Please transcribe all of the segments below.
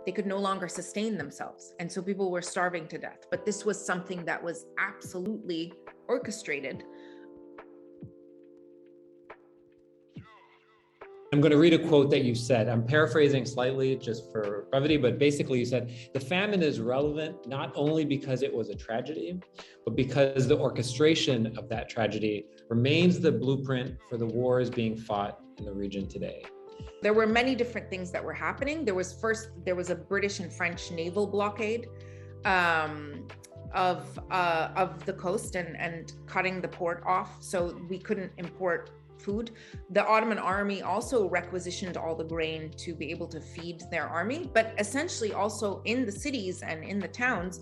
they could no longer sustain themselves. And so people were starving to death. But this was something that was absolutely orchestrated. I'm going to read a quote that you said. I'm paraphrasing slightly just for brevity, but basically you said, the famine is relevant not only because it was a tragedy, but because the orchestration of that tragedy remains the blueprint for the wars being fought in the region today. There were many different things that were happening. There was a British and French naval blockade of the coast and cutting the port off, so we couldn't import food. The Ottoman army also requisitioned all the grain to be able to feed their army, but essentially also in the cities and in the towns,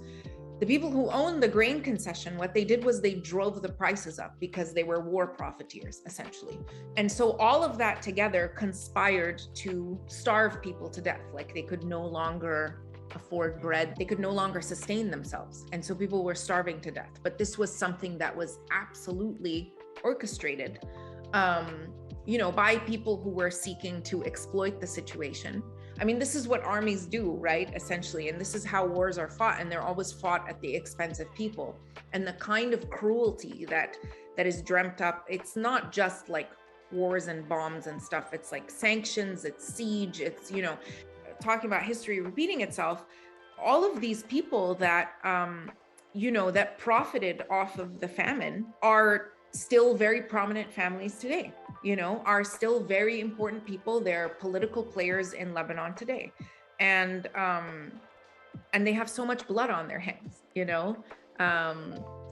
the people who owned the grain concession, what they did was they drove the prices up because they were war profiteers, essentially. And so all of that together conspired to starve people to death. Like, they could no longer afford bread, they could no longer sustain themselves. And so people were starving to death. But this was something that was absolutely orchestrated, by people who were seeking to exploit the situation. I mean, this is what armies do, right? Essentially. And this is how wars are fought. And they're always fought at the expense of people. And the kind of cruelty that is dreamt up, it's not just like wars and bombs and stuff. It's like sanctions, it's siege, it's, talking about history repeating itself. All of these people that, that profited off of the famine are still very prominent families today, are still very important people. They're political players in Lebanon today. And they have so much blood on their hands,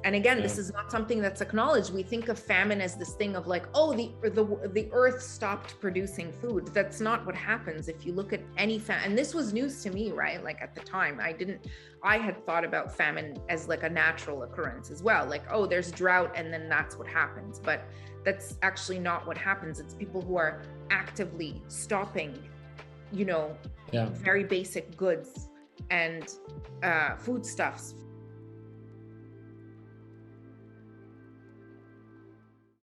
and again, this is not something that's acknowledged. We think of famine as this thing of like, oh, the earth stopped producing food. That's not what happens. If you look at any famine, and this was news to me, right? Like, at the time, I had thought about famine as like a natural occurrence as well. Like, oh, there's drought and then that's what happens. But that's actually not what happens. It's people who are actively stopping, very basic goods and foodstuffs